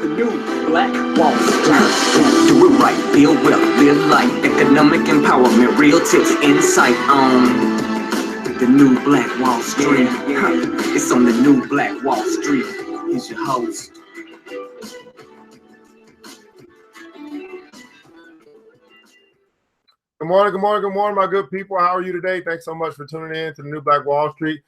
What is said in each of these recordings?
The new Black Wall Street. Do it right, build wealth, live life, economic empowerment, real tips, insight on the new Black Wall Street. It's on the new Black Wall Street. Here's your host. Good morning, my good people. How are you today? Thanks so much for tuning in to the New Black Wall Street.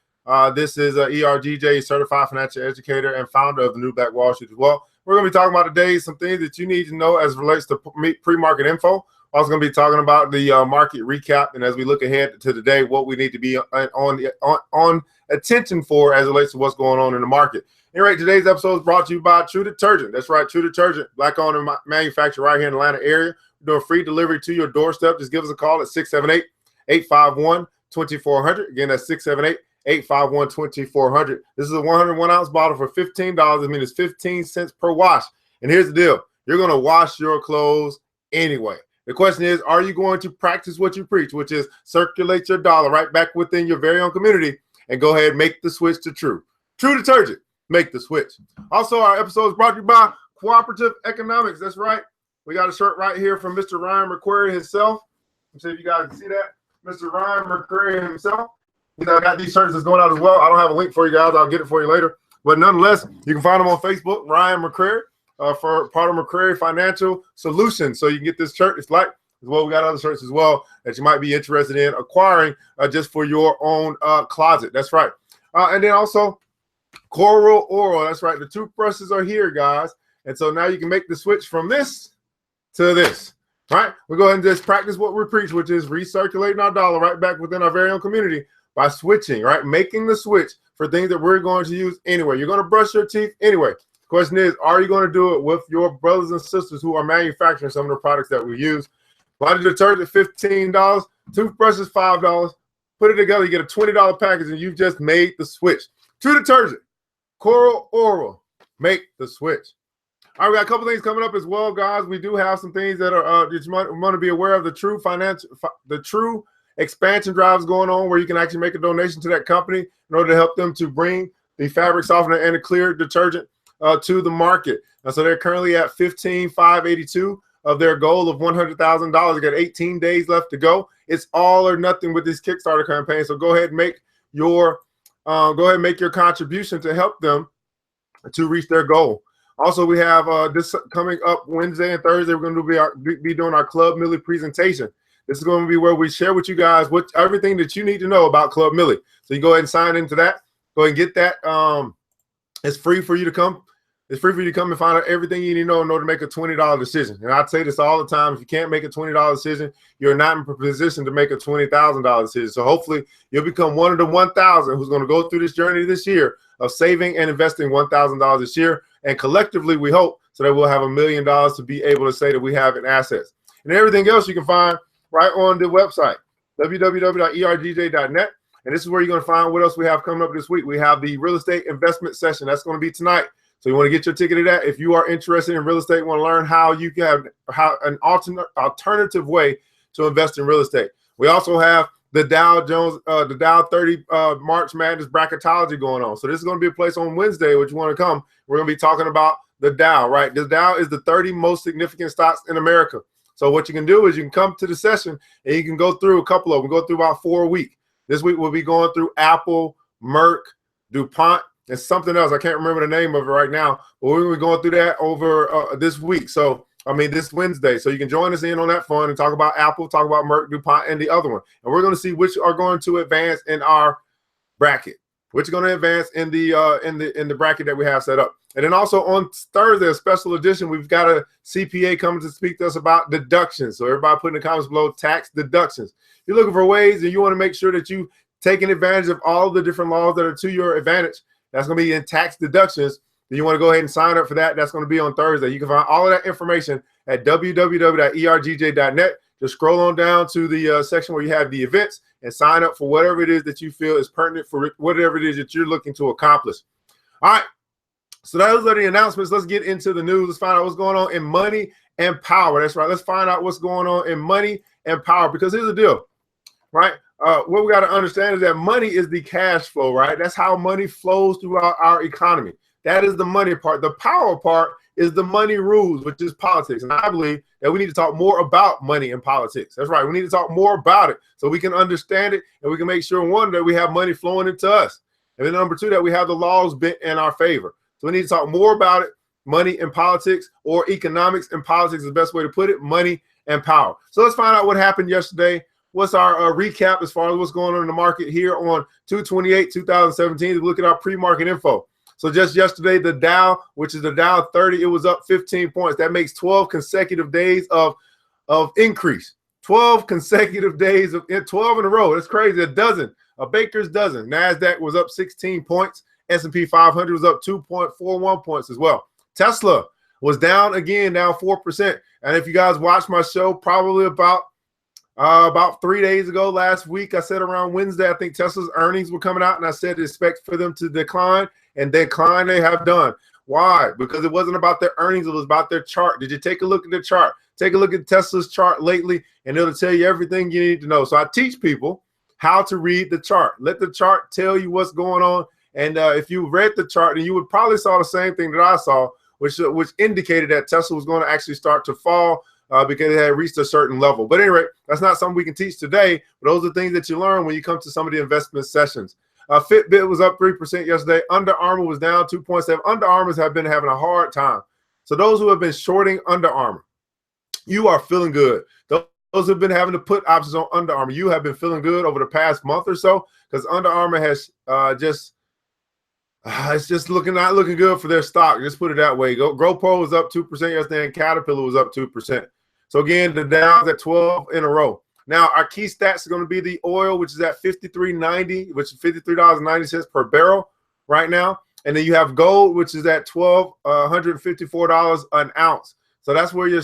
This is ERGJ, Certified Financial Educator and founder of the New Black Wall Street as well. We're going to be talking about today some things that you need to know as it relates to pre-market info. Also going to be talking about the market recap, and as we look ahead to today, what we need to be on attention for as it relates to what's going on in the market. Anyway, today's episode is brought to you by True Detergent. That's right, True Detergent, black-owned manufacturer right here in the Atlanta area. We're doing free delivery to your doorstep. Just give us a call at 678-851-2400. Again, that's 678-851-2400. This is a 101-ounce bottle for $15. I mean, it's 15 cents per wash. And here's the deal. You're going to wash your clothes anyway. The question is, are you going to practice what you preach, which is circulate your dollar right back within your very own community and go ahead and make the switch to True. True Detergent. Make the switch. Also, our episode is brought to you by Cooperative Economics. That's right. We got a shirt right here from Mr. Ryan McQuarrie himself. Let's see if you guys can see that. Mr. Ryan McQuarrie himself. I got these shirts that's going out as well. I don't have a link for you guys. I'll get it for you later. But nonetheless, you can find them on Facebook, Ryan McQuarrie, for part of McQuarrie Financial Solutions. So you can get this shirt. It's like, as well, we got other shirts as well that you might be interested in acquiring just for your own closet. That's right. And then also, Coral Oral. That's right. The toothbrushes are here, guys. And so now you can make the switch from this to this. All right. We'll go ahead and just practice what we preach, which is recirculating our dollar right back within our very own community by switching, right? Making the switch for things that we're going to use anyway. You're going to brush your teeth anyway. The question is, are you going to do it with your brothers and sisters who are manufacturing some of the products that we use? Body detergent, $15. Toothbrushes, $5. Put it together, you get a $20 package, and you've just made the switch. True Detergent, Coral Oral, make the switch. All right, we got a couple things coming up as well, guys. We do have some things that are that you might want to be aware of. The True expansion drives going on, where you can actually make a donation to that company in order to help them to bring the fabric softener and the clear detergent to the market. And so they're currently at $15,582 of their goal of $100,000. They got 18 days left to go. It's all or nothing with this Kickstarter campaign. So go ahead and make your contribution to help them to reach their goal. Also, we have this coming up Wednesday and Thursday. We're going to be doing our Club Millie presentation. This is going to be where we share with you guys everything that you need to know about Club Millie. So you go ahead and sign into that. Go ahead and get that. It's free for you to come. It's free for you to come and find out everything you need to know in order to make a $20 decision. And I say this all the time. If you can't make a $20 decision, you're not in a position to make a $20,000 decision. So hopefully you'll become one of the 1,000 who's going to go through this journey this year of saving and investing $1,000 this year. And collectively, we hope so that we'll have $1 million to be able to say that we have in assets. And everything else you can find right on the website, www.ergj.net. And this is where you're going to find what else we have coming up this week. We have the real estate investment session. That's going to be tonight. So you want to get your ticket to that. If you are interested in real estate, want to learn how you can have an alternative way to invest in real estate. We also have the Dow 30 March Madness bracketology going on. So this is going to be a place on Wednesday, which you want to come. We're going to be talking about the Dow, right? The Dow is the 30 most significant stocks in America. So what you can do is you can come to the session and you can go through a couple of them. Go through about 4 a week. This week we'll be going through Apple, Merck, DuPont, and something else. I can't remember the name of it right now, but we're going to be going through that over this week. So, this Wednesday. So you can join us in on that fun and talk about Apple, talk about Merck, DuPont, and the other one. And we're going to see which are going to advance in our bracket, which are going to advance in the bracket that we have set up. And then also on Thursday, a special edition, we've got a CPA coming to speak to us about deductions. So everybody put in the comments below tax deductions. If you're looking for ways and you want to make sure that you taking advantage of all the different laws that are to your advantage, that's going to be in tax deductions. Then you want to go ahead and sign up for that. That's going to be on Thursday. You can find all of that information at www.ergj.net. Just scroll on down to the section where you have the events and sign up for whatever it is that you feel is pertinent for whatever it is that you're looking to accomplish. All right. So those are the announcements. Let's get into the news. Let's find out what's going on in money and power. That's right. Let's find out what's going on in money and power, because here's the deal, right? What we got to understand is that money is the cash flow, right? That's how money flows throughout our economy. That is the money part. The power part is the money rules, which is politics. And I believe that we need to talk more about money and politics. That's right. We need to talk more about it so we can understand it and we can make sure, one, that we have money flowing into us. And then number two, that we have the laws bent in our favor. So we need to talk more about it, money and politics, or economics and politics is the best way to put it, money and power. So let's find out what happened yesterday. What's our recap as far as what's going on in the market here on 2/28/2017? Look at our pre-market info. So just yesterday, the Dow, which is the Dow 30, it was up 15 points. That makes 12 consecutive days of increase. 12 consecutive days of 12 in a row. That's crazy. A baker's dozen. NASDAQ was up 16 points. S&P 500 was up 2.41 points as well. Tesla was down again, down 4%. And if you guys watched my show, probably about 3 days ago, last week, I said around Wednesday, I think Tesla's earnings were coming out, and I said expect for them to decline, and decline they have done. Why? Because it wasn't about their earnings, it was about their chart. Did you take a look at the chart? Take a look at Tesla's chart lately, and it'll tell you everything you need to know. So I teach people how to read the chart. Let the chart tell you what's going on. And if you read the chart, then you would probably saw the same thing that I saw, which indicated that Tesla was going to actually start to fall because it had reached a certain level. But anyway, that's not something we can teach today. But those are things that you learn when you come to some of the investment sessions. Fitbit was up 3% yesterday. Under Armour was down 2.7. Under Armours have been having a hard time. So those who have been shorting Under Armour, you are feeling good. Those who have been having to put options on Under Armour, you have been feeling good over the past month or so because Under Armour has it's just not looking good for their stock. Just put it that way. GoPro was up 2% yesterday, and Caterpillar was up 2%. So again, the Dow's at 12 in a row. Now our key stats are going to be the oil, which is at $53.90, which is $53.90 per barrel right now, and then you have gold, which is at $1,254 an ounce. So that's where you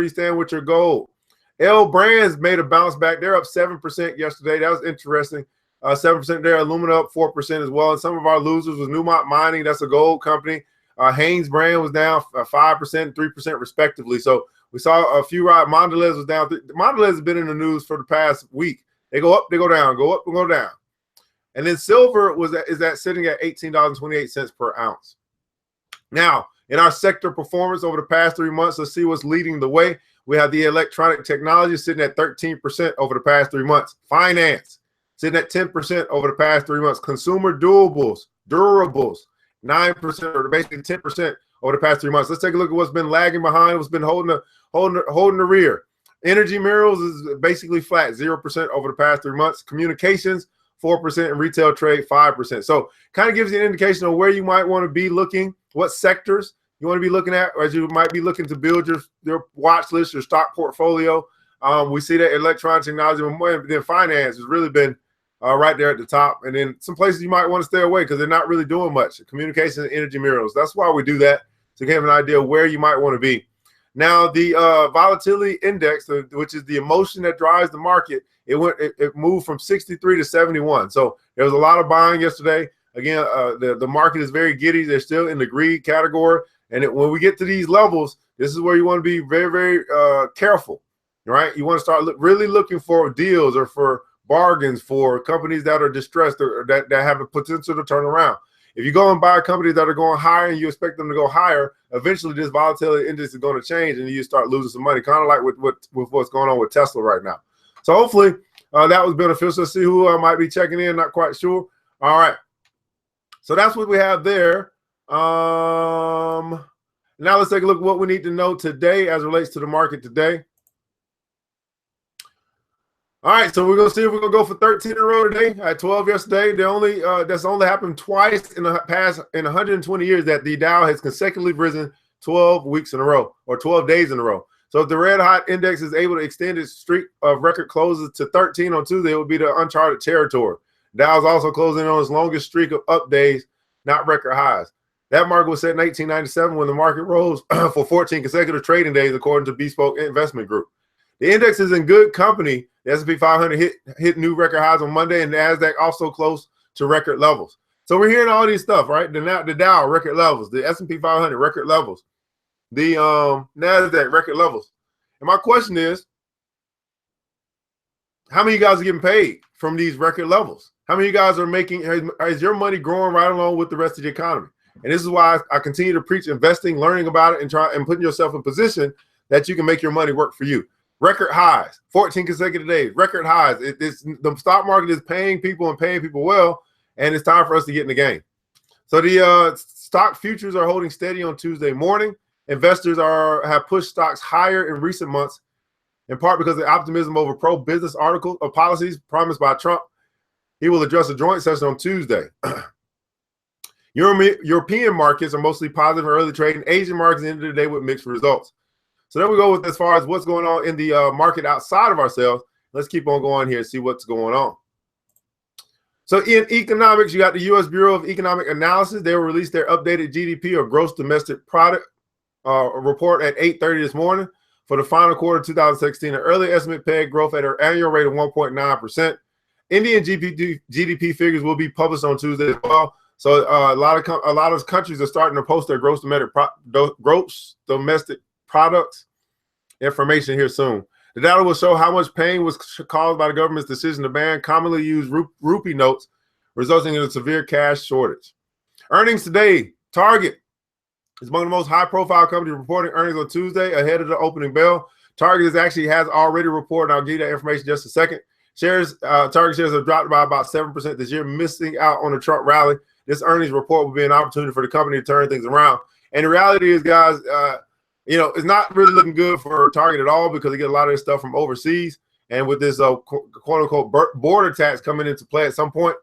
stand with your gold. L Brands made a bounce back. They're up 7% yesterday. That was interesting. 7% there. Alumina up 4% as well. And some of our losers was Newmont Mining. That's a gold company. Haynes Brand was down 5% and 3% respectively. So we saw a few right. Mondelez was down. Mondelez has been in the news for the past week. They go up, they go down, go up, and go down. And then silver is sitting at $18.28 per ounce. Now, in our sector performance over the past 3 months, let's see what's leading the way. We have the electronic technology sitting at 13% over the past 3 months. Finance sitting at 10% over the past 3 months. Consumer durables, 9% or basically 10% over the past 3 months. Let's take a look at what's been lagging behind, what's been holding the rear. Energy minerals is basically flat, 0% over the past 3 months. Communications, 4%, and retail trade, 5%. So kind of gives you an indication of where you might want to be looking, what sectors you want to be looking at, or as you might be looking to build your watch list, your stock portfolio. We see that electronic technology, then finance has really been right there at the top. And then some places you might want to stay away because they're not really doing much. Communications and energy minerals. That's why we do that, to give an idea of where you might want to be. Now, the volatility index, which is the emotion that drives the market, it moved from 63 to 71. So there was a lot of buying yesterday. Again, the market is very giddy. They're still in the greed category. And when we get to these levels, this is where you want to be very, very careful, right? You want to start really looking for deals or for bargains for companies that are distressed or that have the potential to turn around. If you go and buy companies that are going higher and you expect them to go higher, eventually this volatility index is going to change and you start losing some money, kind of like with what's going on with Tesla right now. So hopefully that was beneficial. Let's see who might be checking in, not quite sure. All right. So that's what we have there. Now let's take a look at what we need to know today as it relates to the market today. All right, so we're gonna see if we're gonna go for 13 in a row today. I had 12 yesterday. That's only happened twice in the past 120 years that the Dow has consecutively risen 12 weeks in a row or 12 days in a row. So if the red hot index is able to extend its streak of record closes to 13 on Tuesday, it will be the uncharted territory. Dow is also closing on its longest streak of up days, not record highs. That market was set in 1897 when the market rose for 14 consecutive trading days, according to Bespoke Investment Group. The index is in good company. The S&P 500 hit new record highs on Monday, and the NASDAQ also close to record levels. So we're hearing all these stuff, right? The Dow record levels, the S&P 500 record levels, the NASDAQ record levels. And my question is, how many of you guys are getting paid from these record levels? How many of you guys are making? Is your money growing right along with the rest of the economy? And this is why I continue to preach investing, learning about it, and putting yourself in position that you can make your money work for you. Record highs, 14 consecutive days, record highs. The stock market is paying people and paying people well, and it's time for us to get in the game. So the stock futures are holding steady on Tuesday morning. Investors have pushed stocks higher in recent months, in part because of the optimism over pro-business articles or policies promised by Trump. He will address a joint session on Tuesday. European markets are mostly positive in early trading. Asian markets ended the day with mixed results. So there we go with as far as what's going on in the market outside of ourselves. Let's keep on going here and see what's going on. So in economics, you got the U.S. Bureau of Economic Analysis. They will release their updated GDP or gross domestic product report at 8:30 this morning for the final quarter of 2016. An early estimate pegged growth at an annual rate of 1.9%. Indian GDP figures will be published on Tuesday as well. So a lot of countries are starting to post their gross domestic products information here soon. The data will show how much pain was caused by the government's decision to ban commonly used rupee notes, resulting in a severe cash shortage. Earnings today. Target is among the most high-profile companies reporting earnings on Tuesday ahead of the opening bell. Target has already reported. I'll give you that information in just a second. Target shares have dropped by about 7% this year, missing out on the Trump rally. This earnings report will be an opportunity for the company to turn things around. And the reality is, guys, it's not really looking good for Target at all because they get a lot of this stuff from overseas. And with this quote-unquote border tax coming into play at some point,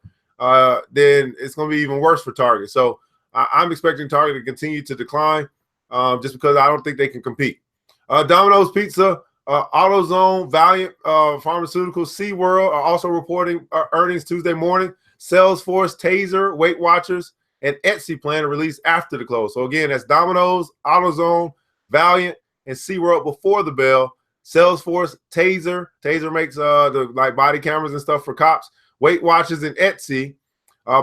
then it's going to be even worse for Target. So I'm expecting Target to continue to decline just because I don't think they can compete. Domino's Pizza, AutoZone, Valiant Pharmaceuticals, SeaWorld are also reporting earnings Tuesday morning. Salesforce, Taser, Weight Watchers, and Etsy plan to release after the close. So again, that's Domino's, AutoZone, Valiant, and SeaWorld before the bell. Salesforce, Taser makes the body cameras and stuff for cops. Weight Watchers and Etsy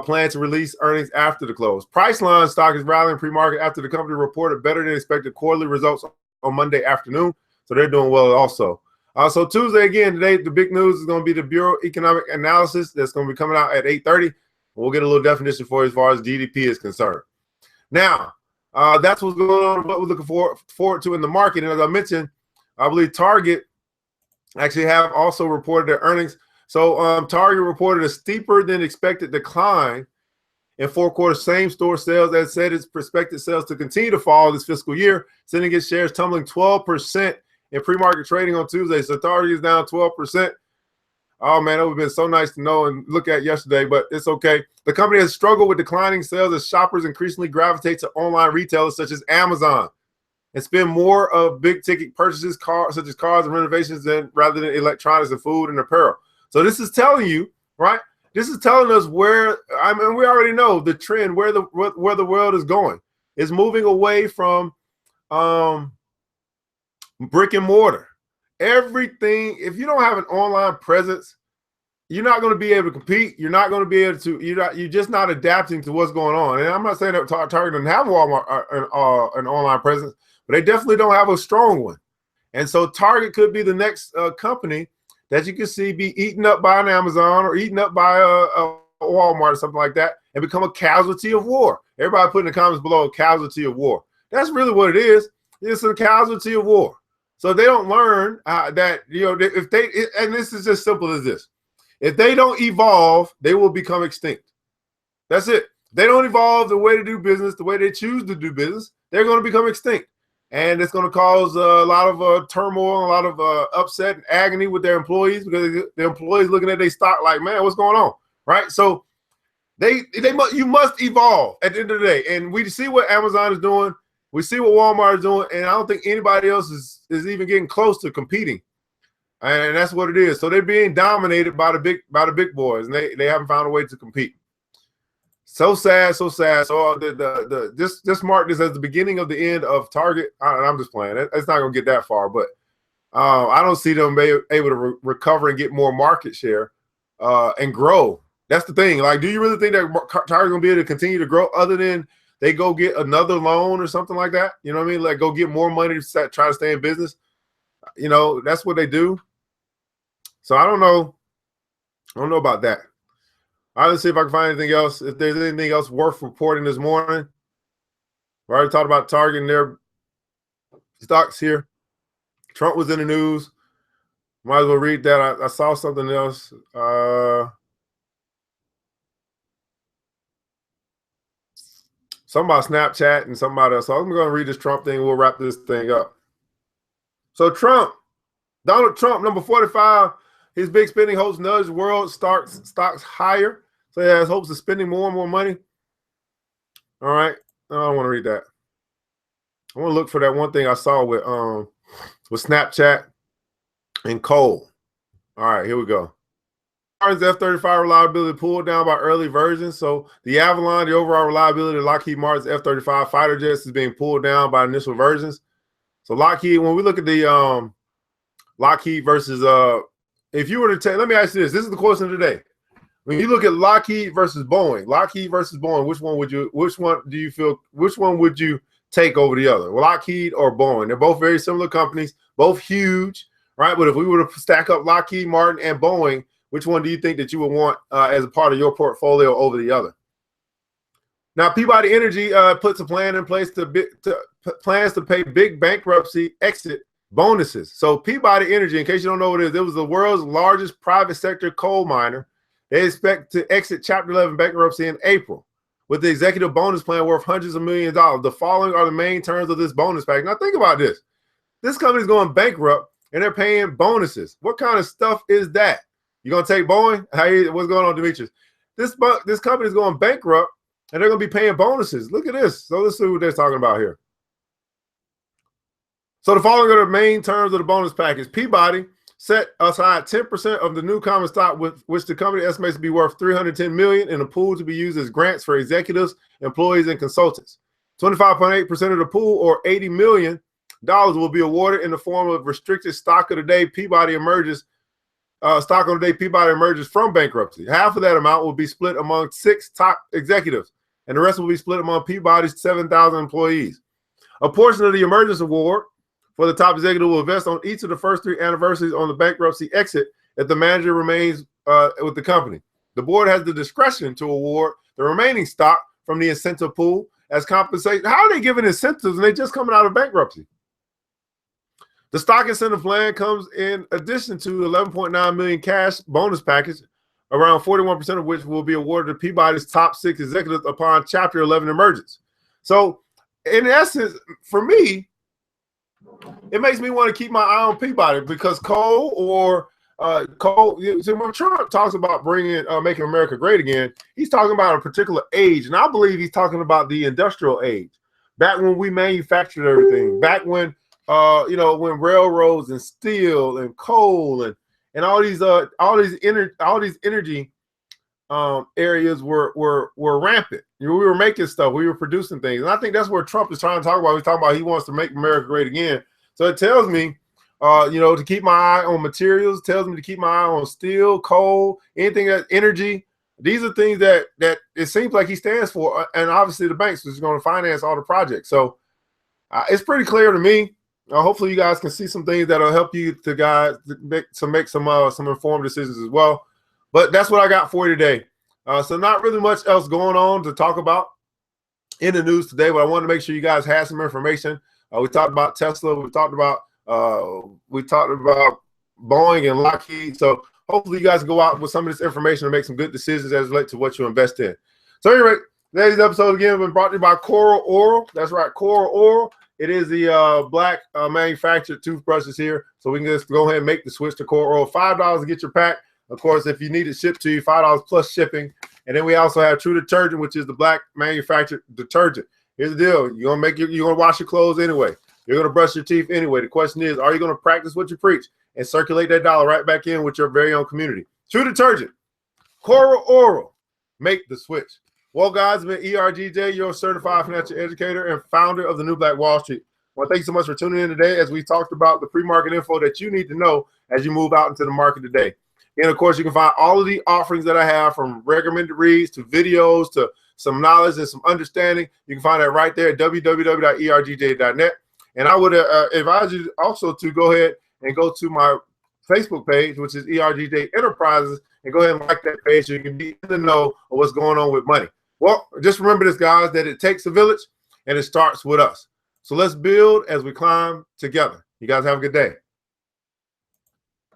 plan to release earnings after the close. Priceline stock is rallying pre-market after the company reported better than expected quarterly results on Monday afternoon. So they're doing well also. So Tuesday, again, today, the big news is going to be the Bureau of Economic Analysis that's going to be coming out at 8:30. We'll get a little definition for you as far as GDP is concerned. Now, that's what's going on, what we're looking forward to in the market. And as I mentioned, I believe Target actually have also reported their earnings. So Target reported a steeper than expected decline in fourth quarter same-store sales. That said, its prospective sales to continue to fall this fiscal year, sending its shares tumbling 12% in pre-market trading on Tuesday. So Target is down 12%. Oh, man, it would have been so nice to know and look at yesterday, but it's okay. The company has struggled with declining sales as shoppers increasingly gravitate to online retailers such as Amazon and spend more of big-ticket purchases, such as cars and renovations, rather than electronics and food and apparel. So this is telling you, right? This is telling us where, we already know the trend, where the world is going. It's moving away from brick and mortar. Everything, if you don't have an online presence, you're not going to be able to compete. You're not going to be able to, you're just not adapting to what's going on. And I'm not saying that Target doesn't have an online presence, but they definitely don't have a strong one. And so Target could be the next company that you can see be eaten up by an Amazon or eaten up by a Walmart or something like that and become a casualty of war. Everybody put in the comments below, a casualty of war. That's really what it is. It's a casualty of war. So they don't learn that, if they, and this is as simple as this. If they don't evolve, they will become extinct. That's it. They don't evolve the way to do business, the way they choose to do business, they're going to become extinct. And it's going to cause a lot of turmoil, a lot of upset and agony with their employees because the employees looking at their stock like, man, what's going on, right? So you must evolve at the end of the day. And we see what Amazon is doing. We see what Walmart is doing, and I don't think anybody else is even getting close to competing. And that's what it is. So they're being dominated by the big boys, and they haven't found a way to compete. So sad, so sad. So just mark this as the beginning of the end of Target. I'm just playing. It's not going to get that far, but I don't see them able to recover and get more market share and grow. That's the thing. Like, do you really think that Target's going to be able to continue to grow other than they go get another loan or something like that? You know what I mean? Like, go get more money to try to stay in business. That's what they do. So I don't know. I don't know about that. All right, let's see if I can find anything else. If there's anything else worth reporting this morning. We already talked about targeting their stocks here. Trump was in the news. Might as well read that. I saw something else. Something about Snapchat and somebody else. So I'm going to read this Trump thing. We'll wrap this thing up. So Donald Trump, number 45, his big spending hopes nudge world stocks higher. So he has hopes of spending more and more money. All right. I don't want to read that. I want to look for that one thing I saw with Snapchat and coal. All right, here we go. F-35 reliability pulled down by early versions. So the Avalon, the overall reliability of Lockheed Martin's F-35 fighter jets is being pulled down by initial versions. So Lockheed, when we look at the Lockheed versus if you were to take, let me ask you this. This is the question of the day. When you look at Lockheed versus Boeing, which one would you take over the other? Well, Lockheed or Boeing? They're both very similar companies, both huge, right? But if we were to stack up Lockheed Martin and Boeing, which one do you think that you would want as a part of your portfolio over the other? Now, Peabody Energy puts a plan in place plans to pay big bankruptcy exit bonuses. So Peabody Energy, in case you don't know what it is, it was the world's largest private sector coal miner. They expect to exit Chapter 11 bankruptcy in April with the executive bonus plan worth hundreds of millions of dollars. The following are the main terms of this bonus package. Now, think about this. This company's going bankrupt, and they're paying bonuses. What kind of stuff is that? You going to take Boeing? What's going on, Demetrius? This company is going bankrupt, and they're going to be paying bonuses. Look at this. So let's see what they're talking about here. So the following are the main terms of the bonus package. Peabody set aside 10% of the new common stock, which the company estimates to be worth $310 million, in a pool to be used as grants for executives, employees, and consultants. 25.8% of the pool, or $80 million, will be awarded in the form of restricted stock of the day Peabody emerges. Stock on the day Peabody emerges from bankruptcy. Half of that amount will be split among 6 top executives, and the rest will be split among Peabody's 7,000 employees. A portion of the emergence award for the top executive will vest on each of the first 3 anniversaries on the bankruptcy exit if the manager remains with the company. The board has the discretion to award the remaining stock from the incentive pool as compensation. How are they giving incentives when they're just coming out of bankruptcy? The stock incentive plan comes in addition to the $11.9 million cash bonus package, around 41% of which will be awarded to Peabody's top 6 executives upon Chapter 11 emergence. So, in essence, for me, it makes me want to keep my eye on Peabody because coal. So when Trump talks about making America great again, he's talking about a particular age, and I believe he's talking about the industrial age, back when we manufactured everything, back when when railroads and steel and coal and all these energy areas were rampant. We were making stuff, we were producing things, and I think that's where Trump is trying to talk about. He's talking about he wants to make America great again. So it tells me, to keep my eye on materials. Tells me to keep my eye on steel, coal, anything that's energy. These are things that it seems like he stands for, and obviously the banks is going to finance all the projects. So it's pretty clear to me. Hopefully, you guys can see some things that'll help you to make some informed decisions as well. But that's what I got for you today. So not really much else going on to talk about in the news today, but I wanted to make sure you guys had some information. We talked about Tesla. We talked about Boeing and Lockheed. So hopefully you guys can go out with some of this information and make some good decisions as it relates to what you invest in. So anyway, today's episode again has been brought to you by Coral Oral. That's right, Coral Oral. It is the black manufactured toothbrushes here. So we can just go ahead and make the switch to Coral Oral. $5 to get your pack. Of course, if you need it shipped to you, $5 plus shipping. And then we also have True Detergent, which is the black manufactured detergent. Here's the deal. You're gonna wash your clothes anyway. You're gonna brush your teeth anyway. The question is, are you gonna practice what you preach and circulate that dollar right back in with your very own community? True Detergent, Coral Oral, make the switch. Well, guys, it's been ERGJ, your certified financial educator and founder of the New Black Wall Street. Well, thank you so much for tuning in today as we talked about the pre-market info that you need to know as you move out into the market today. And of course, you can find all of the offerings that I have, from recommended reads to videos to some knowledge and some understanding. You can find that right there at www.ergj.net. And I would advise you also to go ahead and go to my Facebook page, which is ERGJ Enterprises, and go ahead and like that page so you can be in the know of what's going on with money. Well, just remember this, guys, that it takes a village. and it starts with us. So let's build as we climb together. You guys have a good day.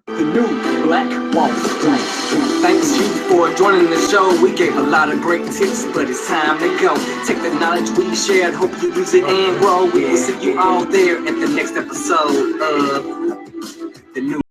The new Black Wall Street. Thanks you for joining the show. We gave a lot of great tips, but it's time to go. Take the knowledge we shared, hope you use it and grow. We will see you all there at the next episode of the new